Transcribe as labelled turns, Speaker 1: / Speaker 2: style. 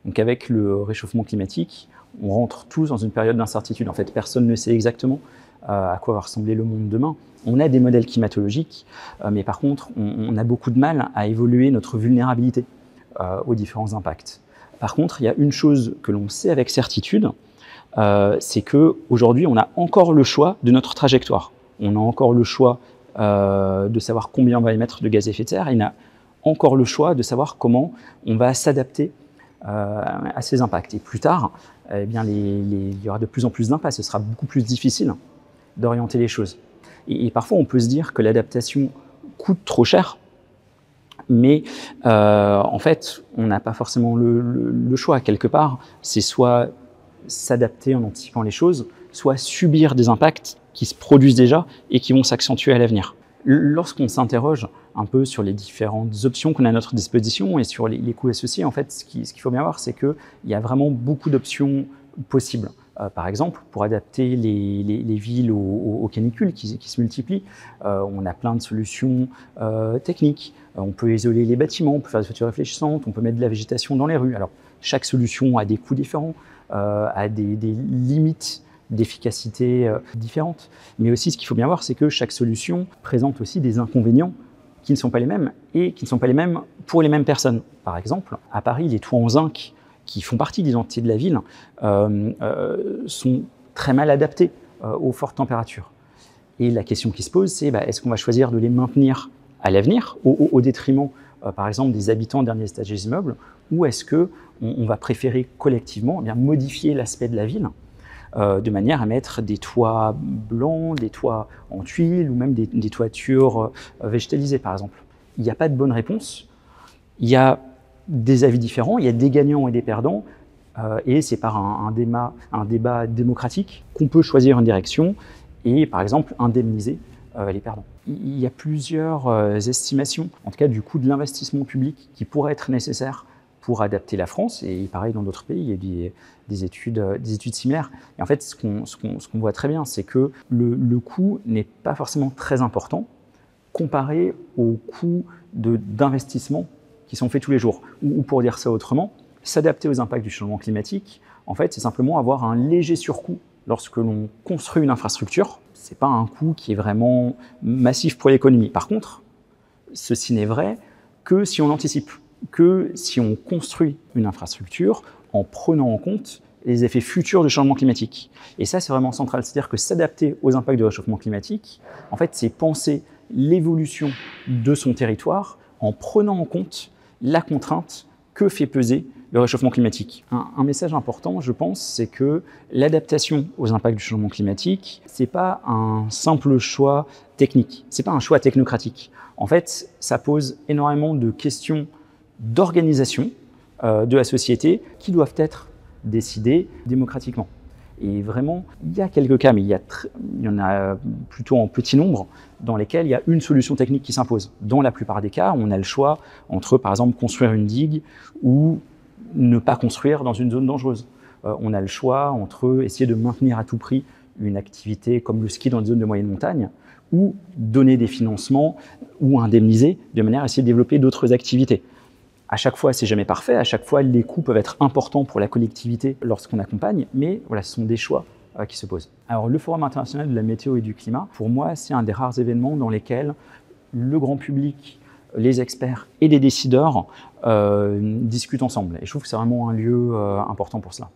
Speaker 1: Donc avec le réchauffement climatique, on rentre tous dans une période d'incertitude. En fait, personne ne sait exactement à quoi va ressembler le monde demain. On a des modèles climatologiques, mais par contre, on a beaucoup de mal à évaluer notre vulnérabilité aux différents impacts. Par contre, il y a une chose que l'on sait avec certitude, c'est qu'aujourd'hui, on a encore le choix de notre trajectoire. On a encore le choix de savoir combien on va émettre de gaz à effet de serre, et on a encore le choix de savoir comment on va s'adapter à ces impacts. Et plus tard, eh bien, il y aura de plus en plus d'impacts, ce sera beaucoup plus difficile d'orienter les choses. Et parfois, on peut se dire que l'adaptation coûte trop cher, mais en fait, on n'a pas forcément le choix. Quelque part, c'est soit s'adapter en anticipant les choses, soit subir des impacts qui se produisent déjà et qui vont s'accentuer à l'avenir. Lorsqu'on s'interroge un peu sur les différentes options qu'on a à notre disposition et sur les coûts associés, en fait, ce qu'il faut bien voir, c'est qu'il y a vraiment beaucoup d'options possibles. Par exemple, pour adapter les villes aux canicules qui se multiplient, on a plein de solutions techniques. On peut isoler les bâtiments, on peut faire des toitures réfléchissantes, on peut mettre de la végétation dans les rues. Alors, chaque solution a des coûts différents, a des limites d'efficacité différentes. Mais aussi, ce qu'il faut bien voir, c'est que chaque solution présente aussi des inconvénients qui ne sont pas les mêmes et qui ne sont pas les mêmes pour les mêmes personnes. Par exemple, à Paris, les toits en zinc qui font partie de l'identité de la ville sont très mal adaptés aux fortes températures. Et la question qui se pose, c'est est-ce qu'on va choisir de les maintenir à l'avenir au détriment, par exemple, des habitants derniers étages des immeubles, ou est-ce qu'on va préférer collectivement modifier l'aspect de la ville de manière à mettre des toits blancs, des toits en tuiles ou même des toitures végétalisées, par exemple. Il n'y a pas de bonne réponse. Il y a des avis différents, il y a des gagnants et des perdants, et c'est par un débat démocratique qu'on peut choisir une direction et, par exemple, indemniser les perdants. Il y a plusieurs estimations, en tout cas du coût de l'investissement public qui pourrait être nécessaire pour adapter la France, et pareil dans d'autres pays, il y a des études similaires. Et en fait, ce qu'on voit très bien, c'est que le coût n'est pas forcément très important comparé aux coûts d'investissement qui sont faits tous les jours. Ou pour dire ça autrement, s'adapter aux impacts du changement climatique, en fait, c'est simplement avoir un léger surcoût lorsque l'on construit une infrastructure. Ce n'est pas un coût qui est vraiment massif pour l'économie. Par contre, ceci n'est vrai que si on anticipe, que si on construit une infrastructure en prenant en compte les effets futurs du changement climatique. Et ça, c'est vraiment central. C'est-à-dire que s'adapter aux impacts du réchauffement climatique, en fait, c'est penser l'évolution de son territoire en prenant en compte la contrainte que fait peser le réchauffement climatique. Un message important, je pense, c'est que l'adaptation aux impacts du changement climatique, ce n'est pas un simple choix technique, ce n'est pas un choix technocratique. En fait, ça pose énormément de questions d'organisation de la société qui doivent être décidées démocratiquement. Et vraiment, il y a quelques cas, mais il y en a plutôt en petit nombre, dans lesquels il y a une solution technique qui s'impose. Dans la plupart des cas, on a le choix entre, par exemple, construire une digue ou ne pas construire dans une zone dangereuse. On a le choix entre essayer de maintenir à tout prix une activité comme le ski dans les zones de moyenne montagne ou donner des financements ou indemniser de manière à essayer de développer d'autres activités. À chaque fois, c'est jamais parfait. À chaque fois, les coûts peuvent être importants pour la collectivité lorsqu'on accompagne, mais voilà, ce sont des choix qui se posent. Alors, le Forum international de la météo et du climat, pour moi, c'est un des rares événements dans lesquels le grand public, les experts et les décideurs discutent ensemble. Et je trouve que c'est vraiment un lieu important pour cela.